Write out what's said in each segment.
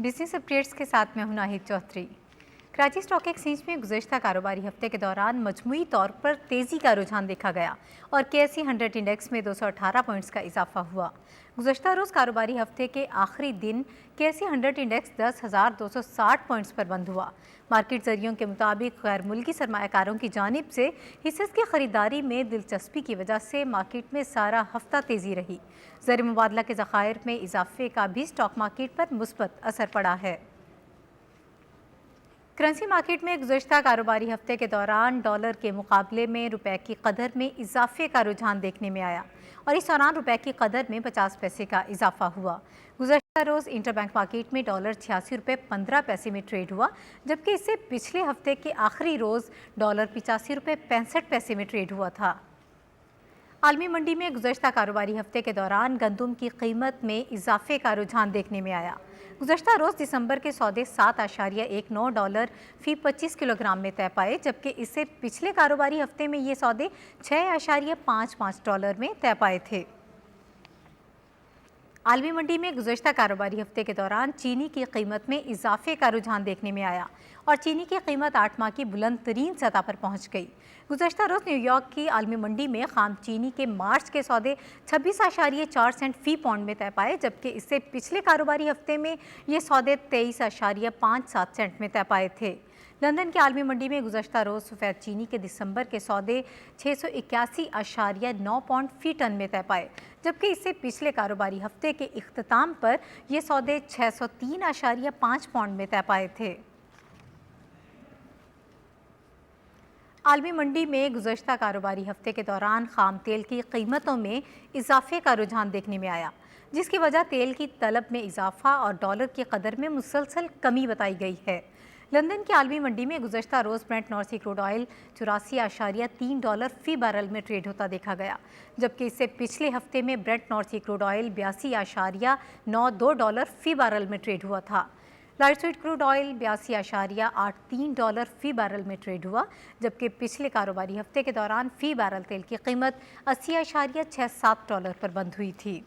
Business updates के साथ मैं हूं नाहिद चौधरी। कराची स्टॉक एक्सचेंज में गुज़श्ता कारोबारी हफ्ते के दौरान मजमूई तौर पर तेज़ी का रुझान देखा गया और KSE 100 इंडेक्स में 218 पॉइंट्स का इजाफा हुआ। गुज़श्ता रोज़ कारोबारी हफ्ते के आखिरी दिन KSE 100 इंडेक्स 10,260 पॉइंट्स पर बंद हुआ। मार्केट जरियों के मुताबिक गैर मुल्की सरमायाकारों की जानिब से हिस्से की खरीदारी में दिलचस्पी की वजह से मार्केट में सारा हफ्ता तेज़ी रही। ज़र मुबादला के ज़खायर में इजाफे का भी स्टॉक मार्केट पर मुस्बत असर पड़ा है। करंसी मार्केट में गुज़श्ता कारोबारी हफ्ते के दौरान डॉलर के मुकाबले में रुपए की कदर में इजाफे का रुझान देखने में आया और इस दौरान रुपए की कदर में 50 पैसे का इजाफा हुआ। गुज़श्ता रोज़ इंटरबैंक मार्केट में डॉलर 86 रुपये 15 पैसे में ट्रेड हुआ, जबकि इससे पिछले हफ्ते के आखिरी रोज़ डॉलर 85 रुपये 65 पैसे में ट्रेड हुआ था। आलमी मंडी में गुज़श्ता कारोबारी हफ्ते के दौरान गंदम की कीमत में इजाफे का रुझान देखने में आया। गुज़श्ता रोज़ दिसंबर के सौदे $7.19 फ़ी 25 किलोग्राम में तय पाए, जबकि इससे पिछले कारोबारी हफ्ते में ये सौदे $6.55 में तय पाए थे। आलमी मंडी में गुज़श्ता कारोबारी हफ्ते के दौरान चीनी की कीमत में इजाफे का रुझान देखने में आया और चीनी की कीमत 8 माह की बुलंद तरीन सतह पर पहुंच गई। गुज़श्ता रोज़ न्यूयॉर्क की आलमी मंडी में खाम चीनी के मार्च के सौदे 26.4 सेंट फ़ी पौंड में तय पाए, जबकि इससे पिछले कारोबारी हफ्ते में ये सौदे 23.57 सेंट में तय पाए थे। लंदन की आलमी मंडी में गुज़श्ता रोज़ सफ़ेद चीनी के दिसंबर के सौदे 681.9 पौंड फ़ी टन में तय पाए, जबकि इससे पिछले कारोबारी हफ्ते के इख्तिताम पर ये सौदे 603.5 पौंड में तय पाए थे। आलमी मंडी में गुज़श्ता कारोबारी हफ्ते के दौरान खाम तेल की कीमतों में इजाफे का रुझान देखने में आया, जिसकी वजह तेल की तलब में इजाफा और डॉलर की कदर में मुसलसल कमी बताई गई है। लंदन की आलमी मंडी में गुज़श्ता रोज़ ब्रेंट नॉर्थ सी क्रूड ऑयल $84.3 फ़ी बैरल में ट्रेड होता देखा गया, जबकि इससे पिछले हफ्ते में ब्रेंट नॉर्थ सी क्रूड ऑयल $82.92 फ़ी बैरल में ट्रेड हुआ था। लाइट स्वीट क्रूड ऑयल $82.83 फ़ी बैरल में ट्रेड हुआ, जबकि पिछले कारोबारी हफ्ते के दौरान फ़ी बैरल तेल की कीमत $80.67 पर बंद हुई थी।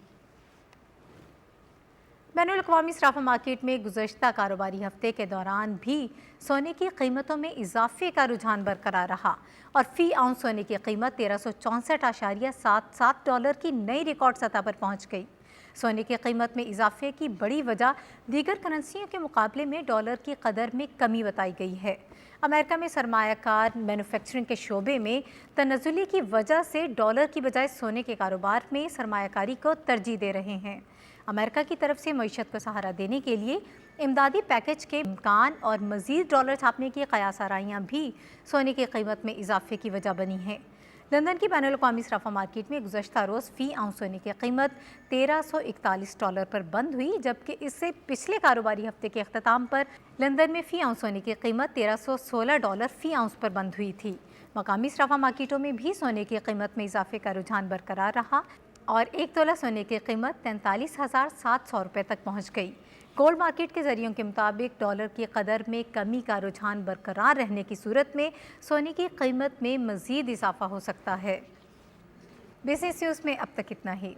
बैनुल अक़वामी सराफा मार्केट में गुज़श्ता कारोबारी हफ्ते के दौरान भी सोने की कीमतों में इजाफे का रुझान बरकरार रहा और फ़ी आउंस सोने की कीमत $1364.77 की नई रिकॉर्ड सतह पर पहुंच गई। सोने की कीमत में इजाफे की बड़ी वजह दीगर करेंसियों के मुकाबले में डॉलर की कदर में कमी बताई गई है। अमेरिका में सरमायाकार मैन्युफैक्चरिंग के शोबे में तनज़ुली की वजह से डॉलर की बजाय सोने के कारोबार में सरमायाकारी को तरजीह दे रहे हैं। अमेरिका की तरफ से मईशत को सहारा देने के लिए इमदादी पैकेज के इम्कान और मज़ीद डॉलर छापने की क़यास-आराइयाँ भी सोने की कीमत में इजाफे की वजह बनी हैं। लंदन की बैनुल अक़वामी सराफा मार्केट में गुज़श्ता रोज़ फ़ी आउंस सोने की कीमत $1341 पर बंद हुई, जबकि इससे पिछले कारोबारी हफ्ते के अख्ताम पर लंदन में फ़ी आउंस सोने की कीमत $1316 फ़ी आउंस पर बंद हुई थी। मकामी सराफा मार्केटों में भी सोने की कीमत में इजाफे का रुझान बरकरार रहा और 1 तोला सोने की कीमत 43,700 रुपये तक पहुँच गई। गोल्ड मार्केट के जरियों के मुताबिक डॉलर की कदर में कमी का रुझान बरकरार रहने की सूरत में सोने की कीमत में मज़ीद इजाफा हो सकता है। बिजनेस न्यूज़ में अब तक इतना ही।